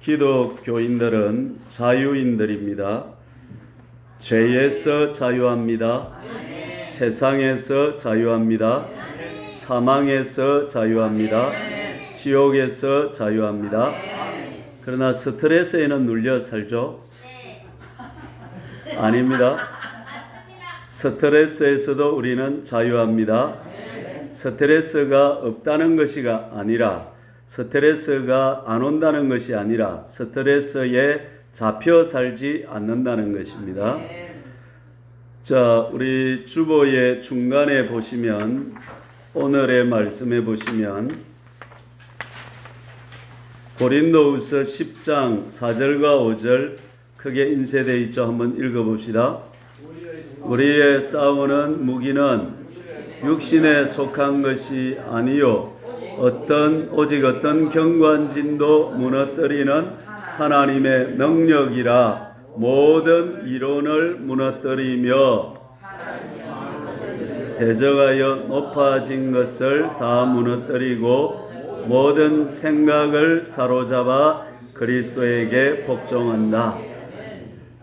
기독교인들은 자유인들입니다. 죄에서 자유합니다. 세상에서 자유합니다. 사망에서 자유합니다. 지옥에서 자유합니다. 그러나 스트레스에는 눌려 살죠? 아닙니다. 스트레스에서도 우리는 자유합니다. 스트레스가 없다는 것이 아니라, 스트레스가 안 온다는 것이 아니라 스트레스에 잡혀 살지 않는다는 것입니다. 자, 우리 주보의 중간에 보시면, 오늘의 말씀에 보시면 고린도후서 10장 4절과 5절 크게 인쇄되어 있죠. 한번 읽어봅시다. 우리의 싸우는 무기는 육신에 속한 것이 아니요 오직 어떤 경관진도 무너뜨리는 하나님의 능력이라. 모든 이론을 무너뜨리며 대적하여 높아진 것을 다 무너뜨리고 모든 생각을 사로잡아 그리스도에게 복종한다.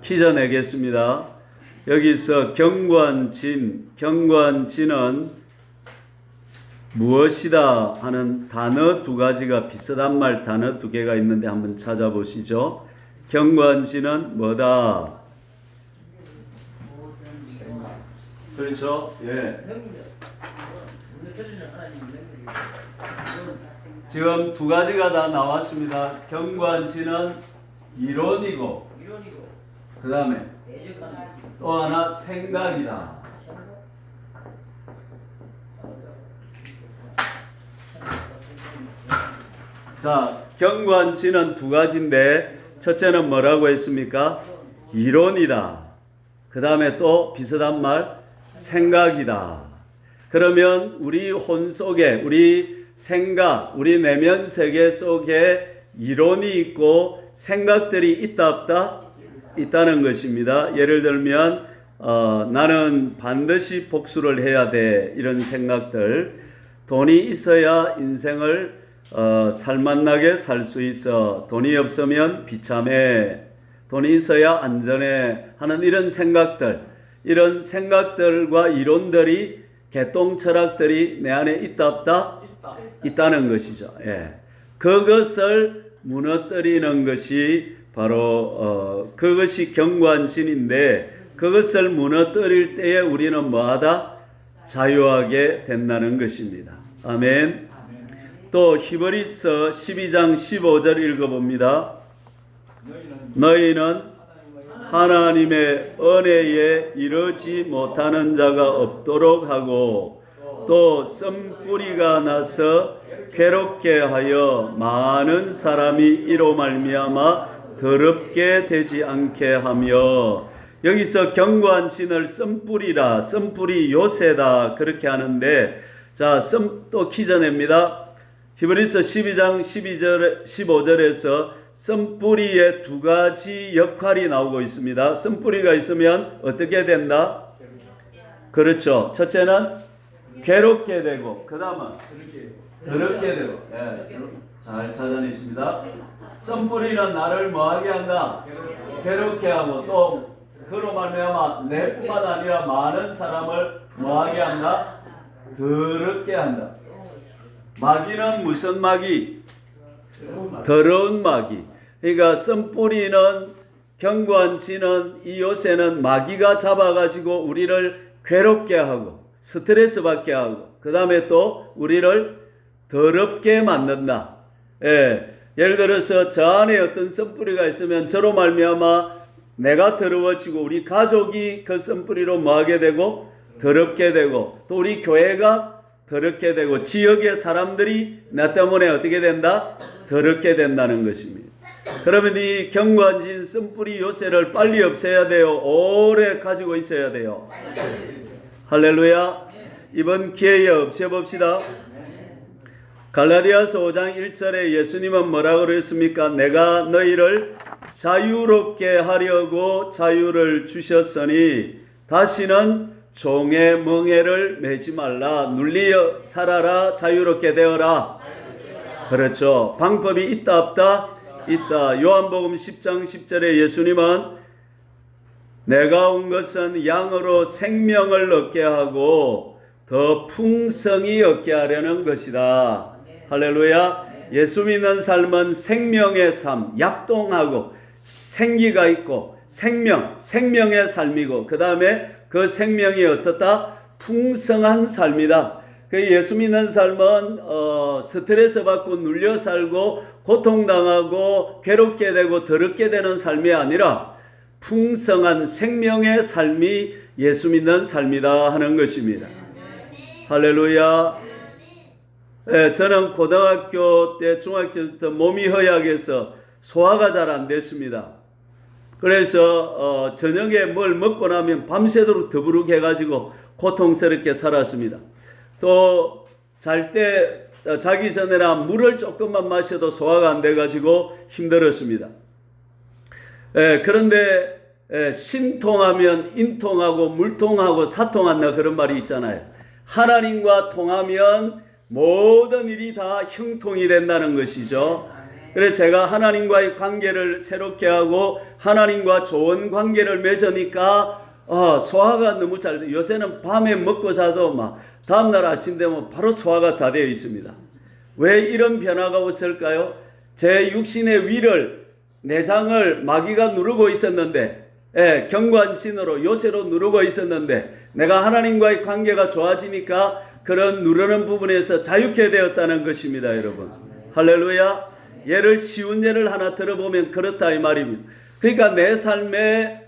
퀴즈 내겠습니다. 여기서 경관진은 무엇이다 하는 단어 두 가지가, 비슷한 말 단어 두 개가 있는데 한번 찾아보시죠. 경관진은 뭐다? 그렇죠? 예. 지금 두 가지가 다 나왔습니다. 경관진은 이론이고, 그 다음에 또 하나 생각이다. 자, 경관진은 두 가지인데, 첫째는 뭐라고 했습니까? 이론이다. 그 다음에 또 비슷한 말, 생각이다. 그러면 우리 혼 속에, 우리 생각, 우리 내면 세계 속에 이론이 있고 생각들이 있다 없다? 있다는 것입니다. 예를 들면 나는 반드시 복수를 해야 돼, 이런 생각들. 돈이 있어야 인생을 살맛나게 살 수 있어. 돈이 없으면 비참해. 돈이 있어야 안전해 하는 이런 생각들, 이런 생각들과 이론들이, 개똥 철학들이 내 안에 있다 없다? 있다는 것이죠. 예. 그것을 무너뜨리는 것이 바로 그것이 경관진인데, 그것을 무너뜨릴 때에 우리는 뭐하다? 자유하게 된다는 것입니다. 아멘. 또 히브리서 12장 15절 읽어봅니다. 너희는 하나님의 은혜에 이르지 못하는 자가 없도록 하고, 또 쓴뿌리가 나서 괴롭게 하여 많은 사람이 이로 말미암아 더럽게 되지 않게 하며. 여기서 경관진을 쓴뿌리라, 쓴뿌리 요새다, 그렇게 하는데, 자, 또 퀴즈 냅니다. 히브리서 12장 15절에서 쓴뿌리의 두 가지 역할이 나오고 있습니다. 쓴뿌리가 있으면 어떻게 된다? 그렇죠. 첫째는 괴롭게 되고, 그 다음은 더럽게 되고. 네, 잘 찾아내십니다. 쓴뿌리는 나를 뭐하게 한다? 괴롭게 하고, 또 그로 말미암아 내뿐만 아니라 많은 사람을 뭐하게 한다? 더럽게 한다. 마귀는 무슨 마귀? 더러운 마귀. 그러니까 쓴뿌리는, 경관진은, 이 요새는 마귀가 잡아가지고 우리를 괴롭게 하고 스트레스 받게 하고, 그 다음에 또 우리를 더럽게 만든다. 예. 예를 들어서 저 안에 어떤 쓴뿌리가 있으면 저로 말미암아 내가 더러워지고, 우리 가족이 그 쓴뿌리로 뭐하게 되고? 더럽게 되고, 또 우리 교회가 더럽게 되고, 지역의 사람들이 나 때문에 어떻게 된다? 더럽게 된다는 것입니다. 그러면 이 경관진 쓴뿌리 요새를 빨리 없애야 돼요? 오래 가지고 있어야 돼요? 할렐루야. 이번 기회에 없애봅시다. 갈라디아서 5장 1절에 예수님은 뭐라고 그랬습니까? 내가 너희를 자유롭게 하려고 자유를 주셨으니 다시는 종의 멍에를 매지 말라. 눌리어 살아라. 자유롭게 되어라. 그렇죠. 방법이 있다 없다? 있다. 요한복음 10장 10절에 예수님은 내가 온 것은 양으로 생명을 얻게 하고 더 풍성히 얻게 하려는 것이다. 할렐루야. 예수 믿는 삶은 생명의 삶, 약동하고 생기가 있고 생명의 삶이고 그 다음에 그 생명이 어떻다? 풍성한 삶이다. 그 예수 믿는 삶은 스트레스 받고 눌려 살고 고통당하고 괴롭게 되고 더럽게 되는 삶이 아니라 풍성한 생명의 삶이 예수 믿는 삶이다 하는 것입니다. 할렐루야. 저는 고등학교 때 중학교 때 몸이 허약해서 소화가 잘 안 됐습니다. 그래서 저녁에 뭘 먹고 나면 밤새도록 더부룩 해가지고 고통스럽게 살았습니다. 또 잘 때 자기 전에나 물을 조금만 마셔도 소화가 안 돼가지고 힘들었습니다. 그런데 신통하면 인통하고 물통하고 사통한다 그런 말이 있잖아요. 하나님과 통하면 모든 일이 다 형통이 된다는 것이죠. 그래서 제가 하나님과의 관계를 새롭게 하고 하나님과 좋은 관계를 맺으니까 소화가 너무 잘 돼요. 요새는 밤에 먹고 자도 막 다음날 아침 되면 바로 소화가 다 되어 있습니다. 왜 이런 변화가 없을까요? 제 육신의 위를 내장을 마귀가 누르고 있었는데 경관신으로 요새로 누르고 있었는데 내가 하나님과의 관계가 좋아지니까 그런 누르는 부분에서 자유케 되었다는 것입니다. 여러분 할렐루야. 예를 쉬운 예를 하나 들어보면 그렇다 이 말입니다. 그러니까 내 삶에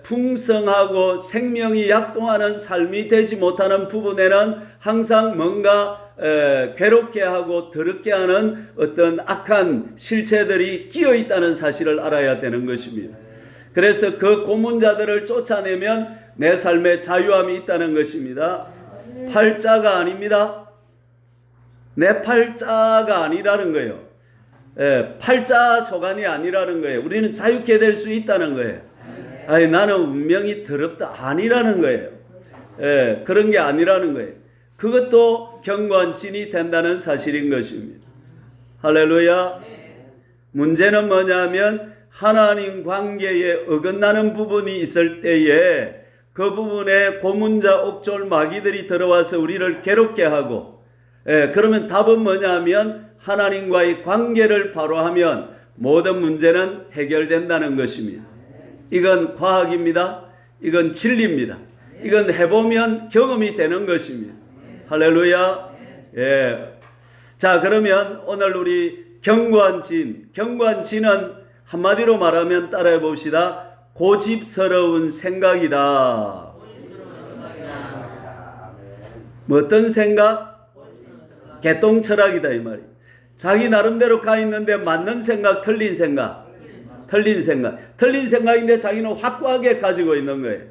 풍성하고 생명이 약동하는 삶이 되지 못하는 부분에는 항상 뭔가 괴롭게 하고 더럽게 하는 어떤 악한 실체들이 끼어 있다는 사실을 알아야 되는 것입니다. 그래서 그 고문자들을 쫓아내면 내 삶에 자유함이 있다는 것입니다. 팔자가 아닙니다. 내 팔자가 아니라는 거예요. 팔자 소관이 아니라는 거예요. 우리는 자유케 될 수 있다는 거예요. 아니, 나는 운명이 더럽다 아니라는 거예요. 그런 게 아니라는 거예요. 그것도 경관신이 된다는 사실인 것입니다. 할렐루야. 문제는 뭐냐면 하나님 관계에 어긋나는 부분이 있을 때에 그 부분에 고문자 옥졸 마귀들이 들어와서 우리를 괴롭게 하고 그러면 답은 뭐냐면 하나님과의 관계를 바로 하면 모든 문제는 해결된다는 것입니다. 이건 과학입니다. 이건 진리입니다. 이건 해보면 경험이 되는 것입니다. 할렐루야. 자, 그러면 오늘 우리 경관진은 한마디로 말하면 따라해 봅시다. 고집스러운 생각이다. 뭐 어떤 생각? 개똥철학이다 이 말이에요. 자기 나름대로 가 있는데 맞는 생각, 틀린 생각인데 자기는 확고하게 가지고 있는 거예요.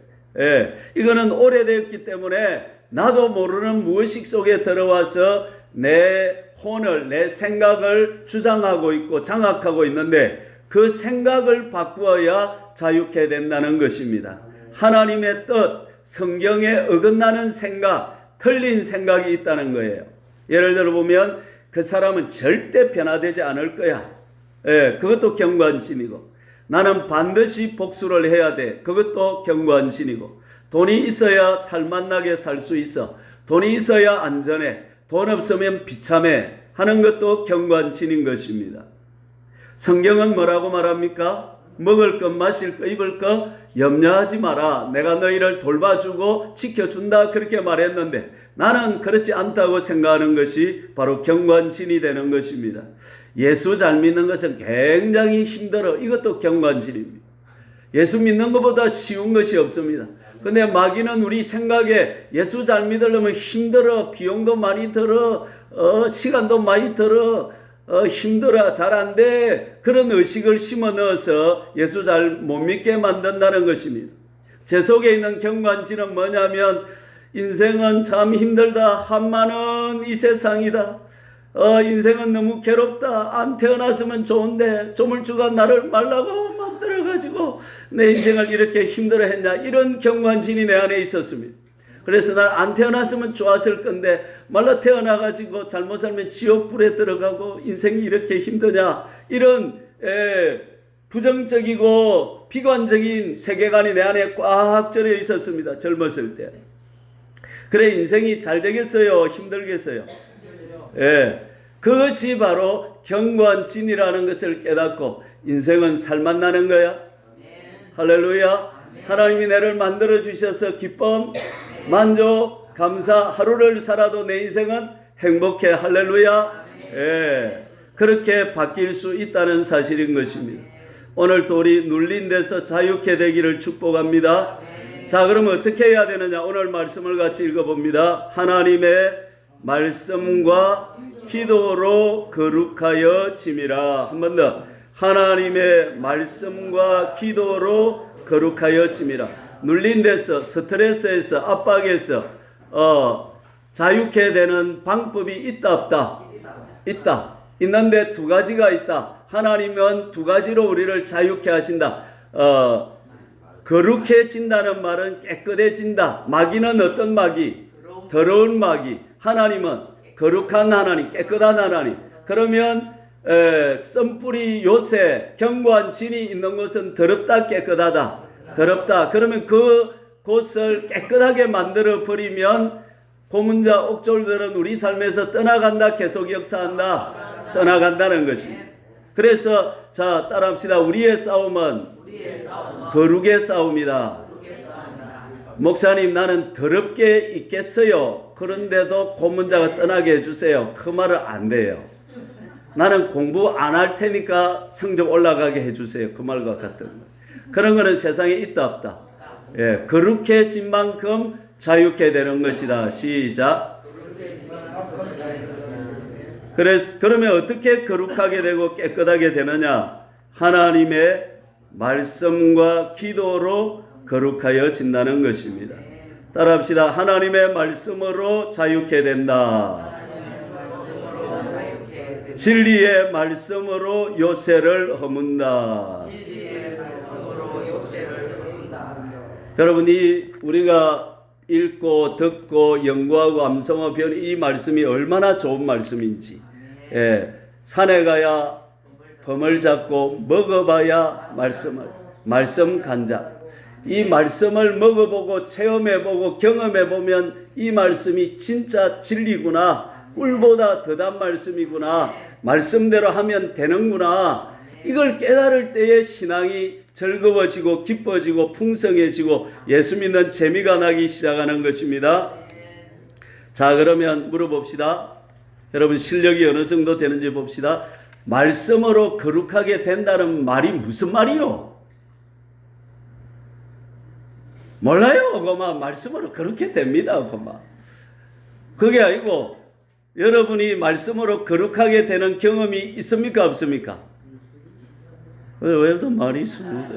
이거는 오래되었기 때문에 나도 모르는 무의식 속에 들어와서 내 혼을, 내 생각을 주장하고 있고 장악하고 있는데 그 생각을 바꾸어야 자유케 된다는 것입니다. 하나님의 뜻, 성경에 어긋나는 생각, 틀린 생각이 있다는 거예요. 예를 들어 보면 그 사람은 절대 변화되지 않을 거야. 그것도 경관신이고 나는 반드시 복수를 해야 돼. 그것도 경관신이고 돈이 있어야 살맛나게 살 수 있어. 돈이 있어야 안전해. 돈 없으면 비참해 하는 것도 경관신인 것입니다. 성경은 뭐라고 말합니까? 먹을 것, 마실 것, 입을 것 염려하지 마라. 내가 너희를 돌봐주고 지켜준다. 그렇게 말했는데 나는 그렇지 않다고 생각하는 것이 바로 경관신이 되는 것입니다. 예수 잘 믿는 것은 굉장히 힘들어. 이것도 경관신입니다. 예수 믿는 것보다 쉬운 것이 없습니다. 근데 마귀는 우리 생각에 예수 잘 믿으려면 힘들어. 비용도 많이 들어. 시간도 많이 들어. 힘들어. 잘 안 돼. 그런 의식을 심어 넣어서 예수 잘 못 믿게 만든다는 것입니다. 제 속에 있는 경관신은 뭐냐면 인생은 참 힘들다. 한마는 이 세상이다. 인생은 너무 괴롭다. 안 태어났으면 좋은데 조물주가 나를 말라고 만들어가지고 내 인생을 이렇게 힘들어했냐. 이런 경관신이 내 안에 있었습니다. 그래서 난 안 태어났으면 좋았을 건데 말라 태어나가지고 잘못 살면 지옥불에 들어가고 인생이 이렇게 힘드냐. 이런 부정적이고 비관적인 세계관이 내 안에 꽉 절여 있었습니다. 젊었을 때. 그래 인생이 잘 되겠어요? 힘들겠어요? 그것이 바로 경관진이라는 것을 깨닫고 인생은 살맛 나는 거야. 할렐루야. 하나님이 나를 만들어 주셔서 기쁨, 만족, 감사, 하루를 살아도 내 인생은 행복해. 할렐루야. 그렇게 바뀔 수 있다는 사실인 것입니다. 오늘도 우리 눌린 데서 자유케 되기를 축복합니다. 자, 그러면 어떻게 해야 되느냐? 오늘 말씀을 같이 읽어봅니다. 하나님의 말씀과 기도로 거룩하여 짐이라. 한 번 더. 하나님의 말씀과 기도로 거룩하여 짐이라. 눌린 데서, 스트레스에서, 압박에서 자유케 되는 방법이 있다 없다? 있다. 있는데 두 가지가 있다. 하나님은 두 가지로 우리를 자유케 하신다. 거룩해진다는 말은 깨끗해진다. 마귀는 어떤 마귀? 더러운 마귀. 하나님은 거룩한 하나님, 깨끗한 하나님. 그러면 썸뿌리 요새 견고한 진이 있는 곳은 더럽다, 깨끗하다. 더럽다. 그러면 그 곳을 깨끗하게 만들어 버리면 고문자 옥졸들은 우리 삶에서 떠나간다, 계속 역사한다, 떠나간다는 것입니다. 그래서 자 따라합시다. 우리의 싸움은 거룩의 싸움이다. 목사님 나는 더럽게 있겠어요. 그런데도 고문자가 떠나게 해주세요. 그 말은 안 돼요. 나는 공부 안 할 테니까 성적 올라가게 해주세요. 그 말과 같은 거. 그런 거는 세상에 있다 없다? 거룩해진 만큼 자유케 되는 것이다. 시작. 그러면 어떻게 거룩하게 되고 깨끗하게 되느냐? 하나님의 말씀과 기도로 거룩하여 진다는 것입니다. 따라합시다. 하나님의 말씀으로 자유케 된다. 진리의 말씀으로 요새를 허문다. 여러분이 우리가 읽고 듣고 연구하고 암송하고 배우는 이 말씀이 얼마나 좋은 말씀인지. 산에 가야 범을 잡고 먹어봐야 말씀 간장. 이 말씀을 먹어보고 체험해보고 경험해보면 이 말씀이 진짜 진리구나. 꿀보다 더 단 말씀이구나. 말씀대로 하면 되는구나. 이걸 깨달을 때에 신앙이 즐거워지고 기뻐지고 풍성해지고 예수 믿는 재미가 나기 시작하는 것입니다. 자, 그러면 물어봅시다. 여러분 실력이 어느 정도 되는지 봅시다. 말씀으로 거룩하게 된다는 말이 무슨 말이요? 몰라요. 그만 말씀으로 그렇게 됩니다. 그만. 그게 아니고 여러분이 말씀으로 거룩하게 되는 경험이 있습니까? 없습니까? 왜 또 말이 있습니다.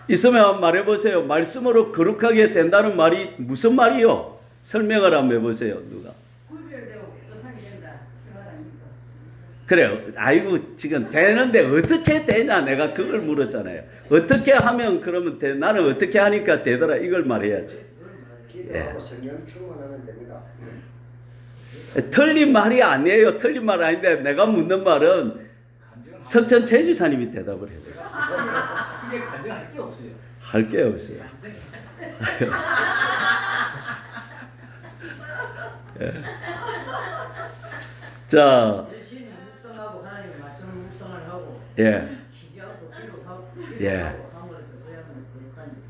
있으면 한번 말해보세요. 말씀으로 거룩하게 된다는 말이 무슨 말이요? 설명을 한번 해보세요. 누가? 그래요. 아이고 지금 되는데 어떻게 되냐 내가 그걸 물었잖아요. 어떻게 하면 그러면 돼? 나는 어떻게 하니까 되더라 이걸 말해야지. 성령 충만하면 됩니다. 틀린 말이 아니에요. 틀린 말 아닌데 내가 묻는 말은 석천 최지사님이 대답을 해주세요. 이게 간증할 게 없어요. 할 게 없어요. 예. 자, 열심히 묵상하고 하나님의 말씀을 묵상을 하고 기도하고 기록하고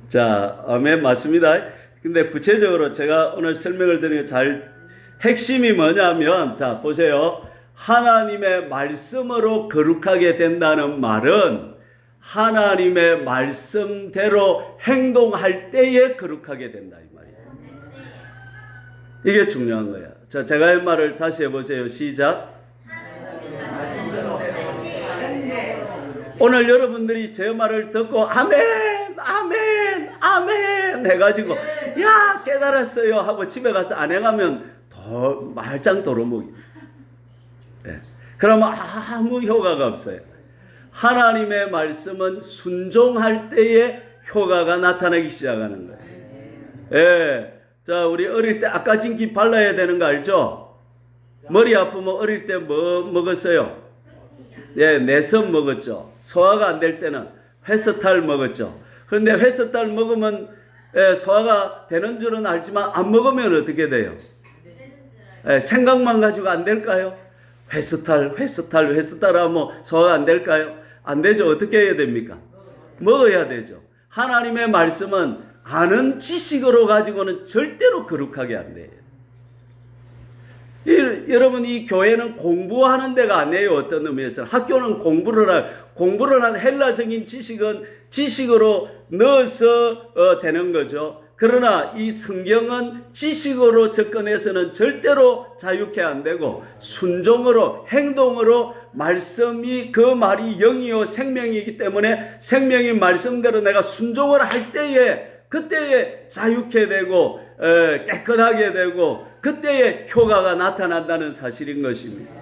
자, 아멘 맞습니다. 근데 구체적으로 제가 오늘 설명을 드리는 잘 핵심이 뭐냐면 자 보세요. 하나님의 말씀으로 거룩하게 된다는 말은 하나님의 말씀대로 행동할 때에 거룩하게 된다 이 말이에요. 이게 중요한 거야. 자, 제가 할 말을 다시 해보세요. 시작. 오늘 여러분들이 제 말을 듣고 아멘 아멘 아멘 해가지고 야 깨달았어요 하고 집에 가서 안 해가면 말짱 도루묵이. 그러면 아무 효과가 없어요. 하나님의 말씀은 순종할 때에 효과가 나타나기 시작하는 거예요. 자, 우리 어릴 때 아까진기 발라야 되는 거 알죠? 머리 아프면 어릴 때 뭐 먹었어요? 예, 내선 먹었죠. 소화가 안 될 때는 회서탈 먹었죠. 그런데 회서탈 먹으면 소화가 되는 줄은 알지만 안 먹으면 어떻게 돼요? 생각만 가지고 안 될까요? 회서탈 하면 소화가 안 될까요? 안 되죠. 어떻게 해야 됩니까? 먹어야 되죠. 하나님의 말씀은 아는 지식으로 가지고는 절대로 거룩하게 안 돼요. 여러분, 이 교회는 공부하는 데가 아니에요. 어떤 의미에서는 학교는 공부를 한 헬라적인 지식은 지식으로 넣어서 되는 거죠. 그러나 이 성경은 지식으로 접근해서는 절대로 자유케 안 되고 순종으로 행동으로 말씀이 그 말이 영이요 생명이기 때문에 생명인 말씀대로 내가 순종을 할 때에 그때에 자유케 되고 깨끗하게 되고 그때에 효과가 나타난다는 사실인 것입니다.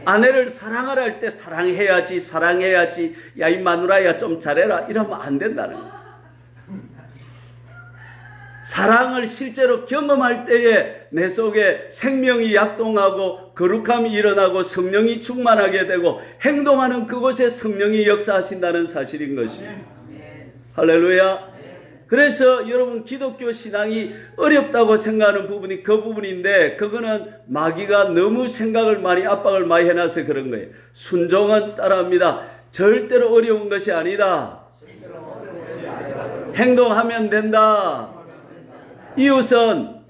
아내를 사랑하라 할 때 사랑해야지 야 이 마누라야 좀 잘해라 이러면 안 된다는 거예요. 사랑을 실제로 경험할 때에 내 속에 생명이 약동하고 거룩함이 일어나고 성령이 충만하게 되고 행동하는 그곳에 성령이 역사하신다는 사실인 것입니다. 할렐루야. 그래서 여러분 기독교 신앙이 어렵다고 생각하는 부분이 그 부분인데 그거는 마귀가 너무 생각을 많이 압박을 많이 해놔서 그런 거예요. 순종은 따라합니다. 절대로 어려운 것이 아니다. 행동하면 된다. 이웃은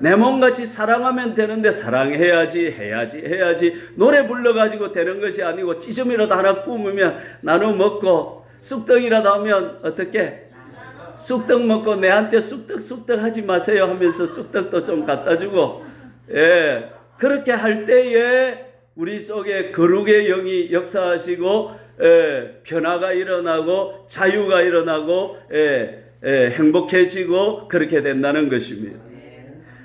내 몸같이 사랑하면 되는데 해야지 노래 불러가지고 되는 것이 아니고 찌점이라도 하나 꾸미면 나눠 먹고 쑥떡이라도 하면 어떻게 쑥떡 먹고 내한테 쑥떡 하지 마세요 하면서 쑥떡도 좀 갖다 주고 그렇게 할 때에 우리 속에 거룩의 영이 역사하시고 변화가 일어나고 자유가 일어나고 행복해지고 그렇게 된다는 것입니다.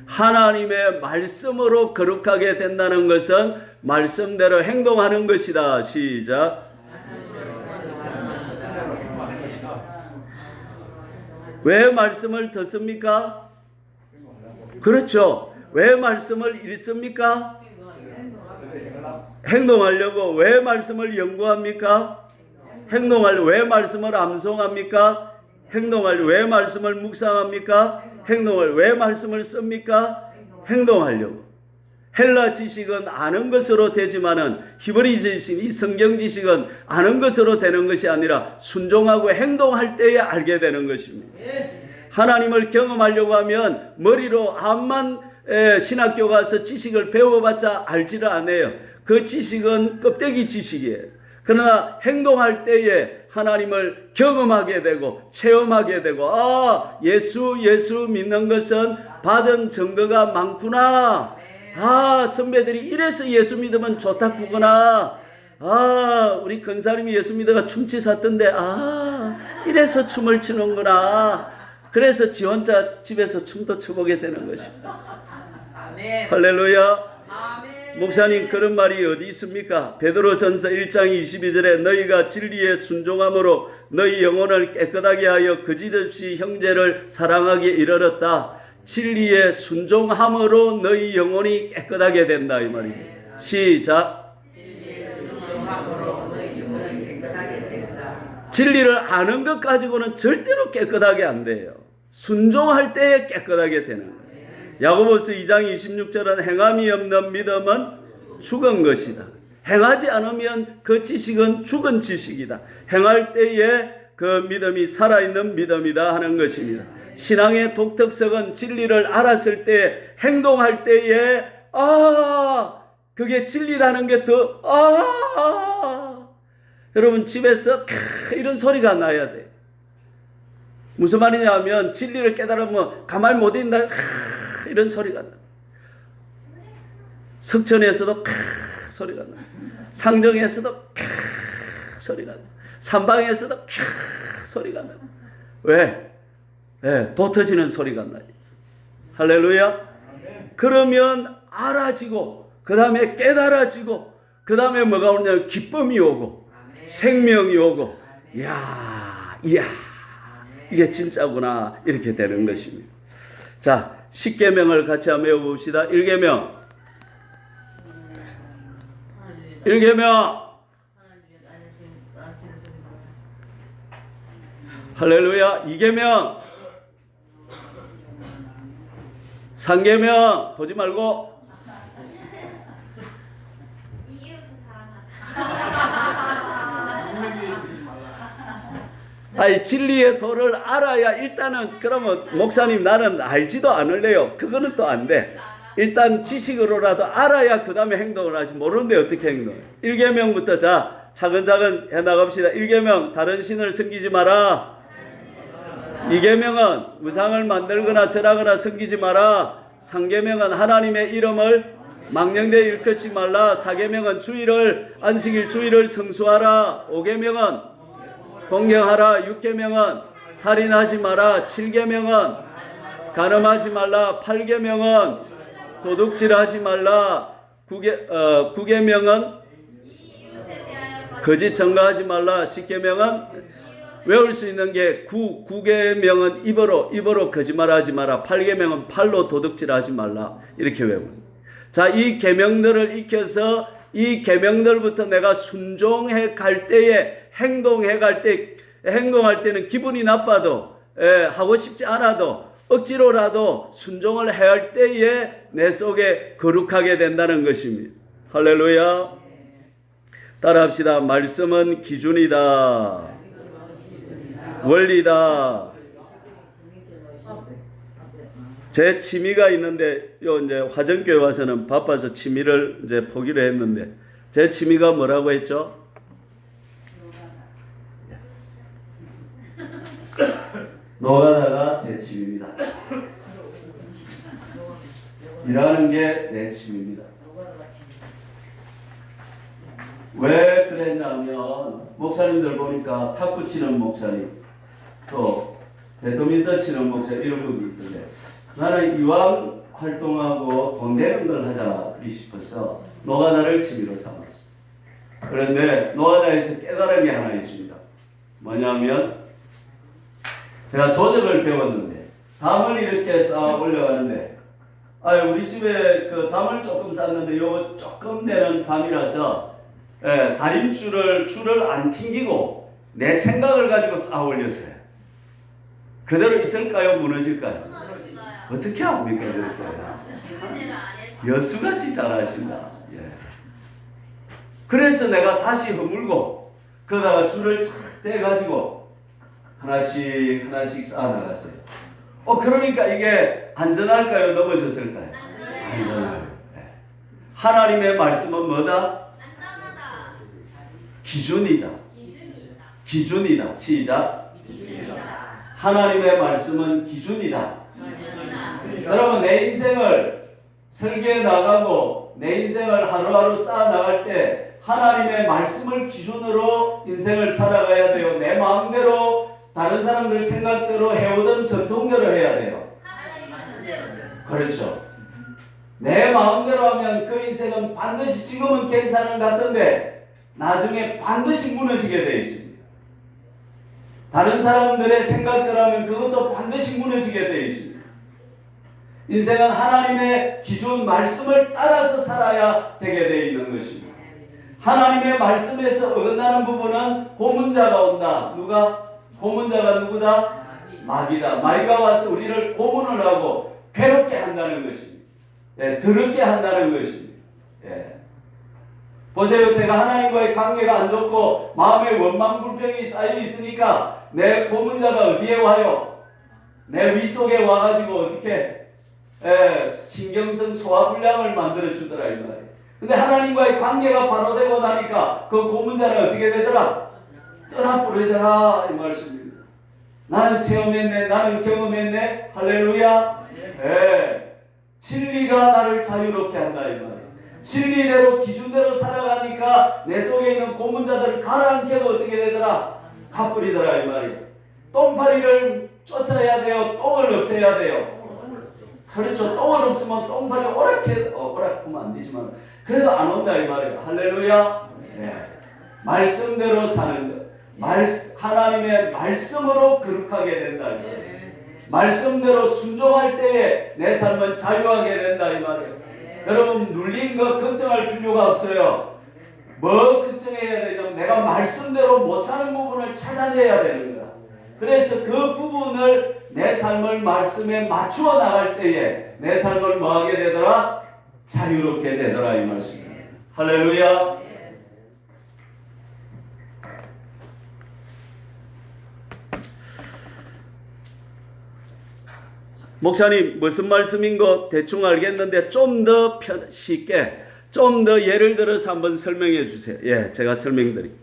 하나님의 말씀으로 거룩하게 된다는 것은 말씀대로 행동하는 것이다. 시작. 왜 말씀을 듣습니까? 그렇죠. 왜 말씀을 읽습니까? 행동하려고. 왜 말씀을 연구합니까? 왜 말씀을 암송합니까? 왜 말씀을 묵상합니까? 왜 말씀을 씁니까? 행동하려고. 헬라 지식은 아는 것으로 되지만은 히브리 지식, 이 성경 지식은 아는 것으로 되는 것이 아니라 순종하고 행동할 때에 알게 되는 것입니다. 하나님을 경험하려고 하면 머리로 암만 신학교 가서 지식을 배워봤자 알지를 않아요. 그 지식은 껍데기 지식이에요. 그러나 행동할 때에 하나님을 경험하게 되고 체험하게 되고 예수 믿는 것은 받은 증거가 많구나. 선배들이 이래서 예수 믿으면 좋다구나. 우리 근사님이 예수 믿어가 춤치 샀던데 이래서 춤을 추는구나. 그래서 지 혼자 집에서 춤도 춰보게 되는 것입니다. 아멘. 할렐루야. 아멘. 목사님 그런 말이 어디 있습니까? 베드로전서 1장 22절에 너희가 진리에 순종함으로 너희 영혼을 깨끗하게 하여 거짓없이 형제를 사랑하기에 이르렀다. 진리에 순종함으로 너희 영혼이 깨끗하게 된다 이 말입니다. 시작. 진리에 순종함으로 너희 영혼은 깨끗하게 된다. 진리를 아는 것 가지고는 절대로 깨끗하게 안 돼요. 순종할 때에 깨끗하게 되는 거예요. 야고보서 2장 26절은 행함이 없는 믿음은 죽은 것이다. 행하지 않으면 그 지식은 죽은 지식이다. 행할 때에 그 믿음이 살아있는 믿음이다 하는 것입니다. 신앙의 독특성은 진리를 알았을 때 행동할 때에 그게 진리라는 게 더 여러분 집에서 이런 소리가 나야 돼. 무슨 말이냐 하면 진리를 깨달으면 가만히 못 있는다 이런 소리가 나. 석천에서도 소리가 나. 상정에서도 소리가 나. 삼방에서도 소리가 나. 왜? 도 터지는 소리가 나요. 할렐루야. 그러면 알아지고 그 다음에 깨달아지고 그 다음에 뭐가 오냐면 기쁨이 오고 생명이 오고 이야 이게 진짜구나 이렇게 되는 것입니다. 자, 10계명을 같이 한번 외워봅시다. 1계명 할렐루야. 2계명. 3계명 보지 말고. 이웃을 사랑하라. 아니 진리의 도를 알아야 일단은 그러면 목사님 나는 알지도 않을래요. 그거는 또 안 돼. 일단 지식으로라도 알아야 그 다음에 행동을 하지. 모르는데 어떻게 행동해. 1계명부터 자 차근차근 해나갑시다. 1계명 다른 신을 섬기지 마라. 2계명은 우상을 만들거나 절하거나 섬기지 마라. 3계명은 하나님의 이름을 망령되이 일컫지 말라. 4계명은 주일을 안식일 주일을 성수하라. 5계명은 공경하라. 6계명은 살인하지 마라. 7계명은 간음하지 말라. 8계명은 도둑질하지 말라. 9계명은 거짓 증거하지 말라. 10계명은 외울 수 있는 게 9계명은 입으로 거짓말하지 마라. 8계명은 팔로 도둑질하지 말라. 이렇게 외우는. 자, 이 계명들을 익혀서 이 계명들부터 내가 순종해 갈 때에 행동할 때는 기분이 나빠도 하고 싶지 않아도 억지로라도 순종을 해야 할 때에 내 속에 거룩하게 된다는 것입니다. 할렐루야. 따라합시다. 말씀은 기준이다. 원리다. 제 취미가 있는데 요 이제 화정교회 와서는 바빠서 취미를 이제 포기를 했는데 제 취미가 뭐라고 했죠? 노가다가 제 취미입니다. 일하는 게 내 취미입니다. 왜 그랬냐면 목사님들 보니까 탁구 치는 목사님 또 배드민턴 치는 목사님 이런 분이 있던데 나는 이왕 활동하고 돈 되는 걸 하자 싶어서 노가다를 취미로 삼았습니다. 그런데 노가다에서 깨달은 게 하나 있습니다. 뭐냐면 제가 조적을 배웠는데 담을 이렇게 쌓아 올려가는데 우리 집에 그 담을 조금 쌌는데 요거 조금 되는 담이라서 다림줄을 안 튕기고 내 생각을 가지고 쌓아 올렸어요. 그대로 있을까요? 무너질까요? 어떻게 합니까? 여수같이 잘하신다. 그래서 내가 다시 허물고 그러다가 줄을 착 떼가지고 하나씩 쌓아 나갔어요. 그러니까 이게 안전할까요? 넘어졌을까요? 안전해요. 하나님의 말씀은 뭐다? 기준이다. 기준이다. 시작. 하나님의 말씀은 기준이다. 여러분 내 인생을 설계해 나가고 내 인생을 하루하루 쌓아 나갈 때 하나님의 말씀을 기준으로 인생을 살아가야 돼요. 내 마음대로 다른 사람들 생각대로 해오던 전통대로 해야 돼요. 그렇죠. 내 마음대로 하면 그 인생은 반드시 지금은 괜찮은 것 같은데 나중에 반드시 무너지게 되어 있습니다. 다른 사람들의 생각대로 하면 그것도 반드시 무너지게 되어 있습니다. 인생은 하나님의 기준 말씀을 따라서 살아야 되게 되어 있는 것입니다. 하나님의 말씀에서 어긋나는 부분은 고문자가 온다. 누가? 고문자가 누구다? 마귀다. 마귀가 와서 우리를 고문을 하고 괴롭게 한다는 것입니다. 더럽게 한다는 것입니다. 보세요. 제가 하나님과의 관계가 안 좋고 마음에 원망 불평이 쌓여 있으니까 내 고문자가 어디에 와요? 내 위 속에 와가지고 어떻게 신경성 소화불량을 만들어 주더라 이 말이에요. 근데 하나님과의 관계가 바로 되고 나니까 그 고문자는 어떻게 되더라? 떠나버리더라 이 말씀입니다. 나는 체험했네, 나는 경험했네. 할렐루야. 진리가 나를 자유롭게 한다 이 말이에요. 진리대로 기준대로 살아가니까 내 속에 있는 고문자들을 가라앉혀도 어떻게 되더라? 가버리더라 이 말이에요. 똥파리를 쫓아야 돼요. 똥을 없애야 돼요. 그렇죠. 똥을 없으면 똥파리 오락하면 안 되지만 그래도 안 온다 이 말이에요. 할렐루야. 말씀대로 사는 것. 하나님의 말씀으로 거룩하게 된다 이 말이에요. 말씀대로 순종할 때에 내 삶은 자유하게 된다 이 말이에요. 여러분 눌린 것 걱정할 필요가 없어요. 뭐 걱정해야 되냐면 내가 말씀대로 못 사는 부분을 찾아내야 되는 거야. 그래서 그 부분을 내 삶을 말씀에 맞추어 나갈 때에 내 삶을 뭐하게 되더라? 자유롭게 되더라 이 말씀입니다. 할렐루야. 목사님 무슨 말씀인 거 대충 알겠는데 좀 더 쉽게 좀 더 예를 들어서 한번 설명해 주세요. 예, 제가 설명드릴게요.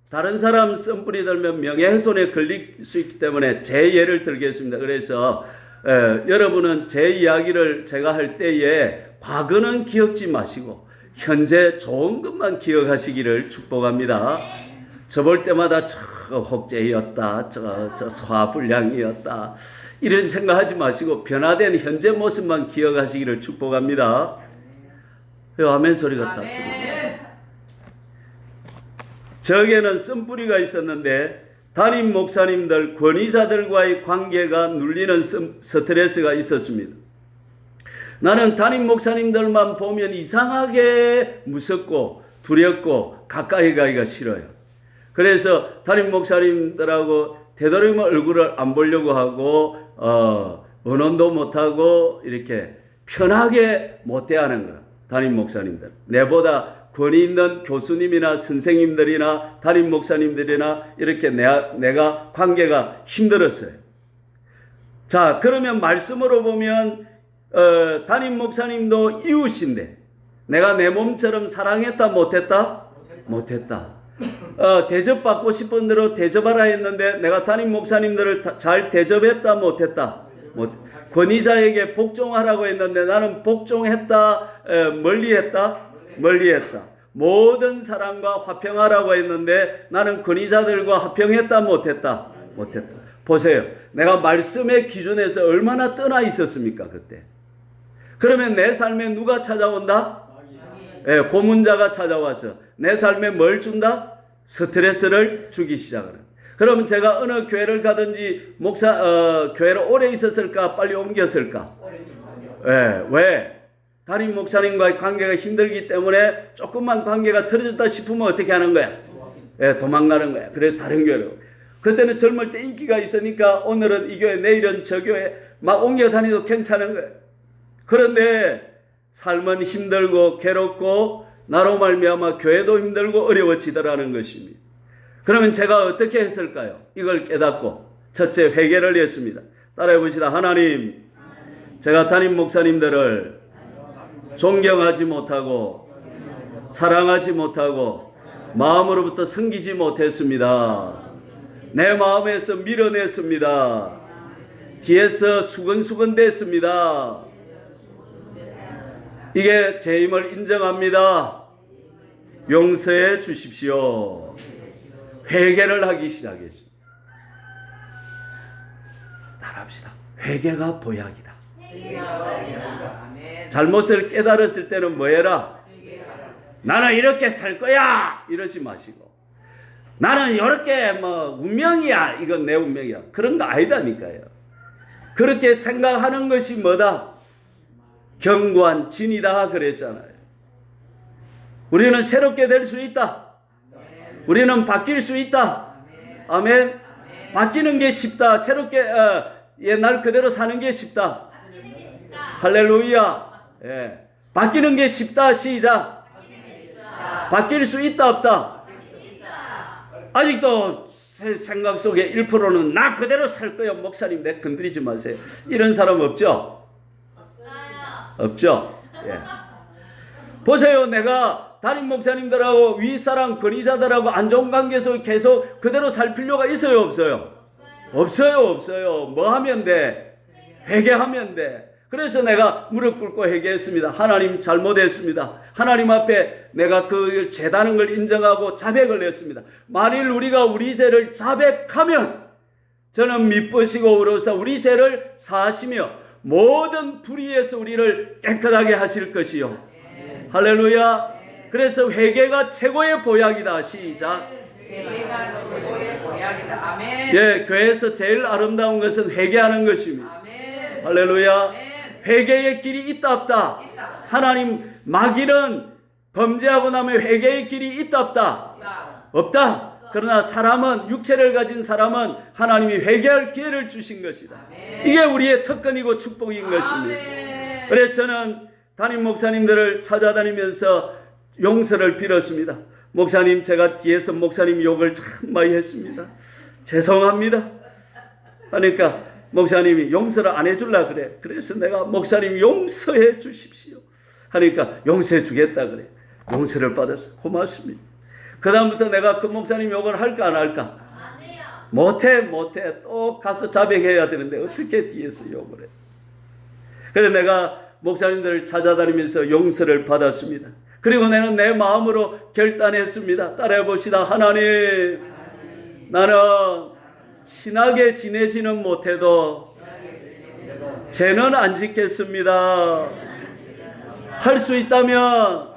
다른 사람 쓴뿌리 들면 명예훼손에 걸릴 수 있기 때문에 제 예를 들겠습니다. 그래서 여러분은 제 이야기를 제가 할 때에 과거는 기억지 마시고 현재 좋은 것만 기억하시기를 축복합니다. 저 볼 때마다 저 혹죄였다, 저 소화불량이었다 이런 생각하지 마시고 변화된 현재 모습만 기억하시기를 축복합니다. 아멘 소리가 딱 들리네. 저에게는 쓴뿌리가 있었는데 담임 목사님들, 권위자들과의 관계가 눌리는 스트레스가 있었습니다. 나는 담임 목사님들만 보면 이상하게 무섭고 두렵고 가까이 가기가 싫어요. 그래서 담임 목사님들하고 되도록이면 얼굴을 안 보려고 하고 언언도 못하고 이렇게 편하게 못 대하는 거야. 담임 목사님들. 내보다 권위 있는 교수님이나 선생님들이나 담임 목사님들이나 이렇게 내가 관계가 힘들었어요. 자, 그러면 말씀으로 보면 담임 목사님도 이웃인데 내가 내 몸처럼 사랑했다 못했다? 못했다. 대접받고 싶은 대로 대접하라 했는데 내가 담임 목사님들을 잘 대접했다 못했다? 권위자에게 복종하라고 했는데 나는 복종했다 멀리했다? 멀리했다. 모든 사람과 화평하라고 했는데 나는 권위자들과 화평했다 못했다? 못했다. 보세요. 내가 말씀의 기준에서 얼마나 떠나 있었습니까 그때? 그러면 내 삶에 누가 찾아온다? 고문자가 찾아와서 내 삶에 뭘 준다? 스트레스를 주기 시작하는. 그러면 제가 어느 교회를 가든지 교회를 오래 있었을까? 빨리 옮겼을까? 왜? 담임 목사님과의 관계가 힘들기 때문에 조금만 관계가 틀어졌다 싶으면 어떻게 하는 거야? 도망가는 거야. 그래서 다른 교회로. 그때는 젊을 때 인기가 있으니까 오늘은 이 교회, 내일은 저 교회 막 옮겨 다니도 괜찮은 거야. 그런데 삶은 힘들고 괴롭고 나로 말미암아 교회도 힘들고 어려워지더라는 것입니다. 그러면 제가 어떻게 했을까요? 이걸 깨닫고 첫째 회개를 했습니다. 따라해 봅시다. 하나님, 제가 담임 목사님들을 존경하지 못하고 사랑하지 못하고 마음으로부터 섬기지 못했습니다. 내 마음에서 밀어냈습니다. 뒤에서 수근수근 됐습니다. 이게 제 힘을 인정합니다. 용서해 주십시오. 회개를 하기 시작했습니다. 따라합시다. 회개가 보약이다. 잘못을 깨달았을 때는 뭐 해라? 나는 이렇게 살 거야! 이러지 마시고 나는 이렇게 운명이야. 이건 내 운명이야. 그런 거 아니다니까요. 그렇게 생각하는 것이 뭐다? 견고한 진이다 그랬잖아요. 우리는 새롭게 될 수 있다. 우리는 바뀔 수 있다. 아멘. 바뀌는 게 쉽다. 새롭게 옛날 그대로 사는 게 쉽다. 할렐루야. 예. 바뀌는 게 쉽다. 시작. 바뀔 수 있다 없다. 아직도 생각 속에 1%는 나 그대로 살 거예요. 목사님 내 건드리지 마세요. 이런 사람 없죠? 없죠? 예. 보세요. 내가 담임 목사님들하고 윗사람 권위자들하고 안 좋은 관계에서 계속 그대로 살 필요가 있어요? 없어요? 없어요. 뭐 하면 돼? 회개하면 돼. 그래서 내가 무릎 꿇고 회개했습니다. 하나님 잘못했습니다. 하나님 앞에 내가 그 죄다는 걸 인정하고 자백을 했습니다. 만일 우리가 우리 죄를 자백하면 저는 미쁘시고 의로우사 우리 죄를 사하시며 모든 불의에서 우리를 깨끗하게 하실 것이요. 할렐루야. 그래서 회개가 최고의 보약이다. 시작. 회개가 최고의 보약이다. 아멘. 예, 교회에서 제일 아름다운 것은 회개하는 것입니다. 아멘. 할렐루야. 아멘. 회개의 길이 있다 없다? 있다. 하나님 마귀는 범죄하고 나면 회개의 길이 있다 없다? 있다. 없다. 그러나 사람은, 육체를 가진 사람은 하나님이 회개할 기회를 주신 것이다. 이게 우리의 특권이고 축복인 것입니다. 그래서 저는 담임 목사님들을 찾아다니면서 용서를 빌었습니다. 목사님, 제가 뒤에서 목사님 욕을 참 많이 했습니다. 죄송합니다. 그러니까 목사님이 용서를 안 해줄라 그래. 그래서 내가 목사님 용서해 주십시오 하니까 용서해 주겠다 그래. 용서를 받았어. 고맙습니다. 그 다음부터 내가 그 목사님 욕을 할까 안 할까? 못해. 또 가서 자백해야 되는데 어떻게 뒤에서 욕을 해. 그래서 내가 목사님들을 찾아다니면서 용서를 받았습니다. 그리고 나는 내 마음으로 결단했습니다. 따라해 봅시다. 하나님, 나는 친하게 지내지는 못해도 죄는 안 짓겠습니다. 할 수 있다면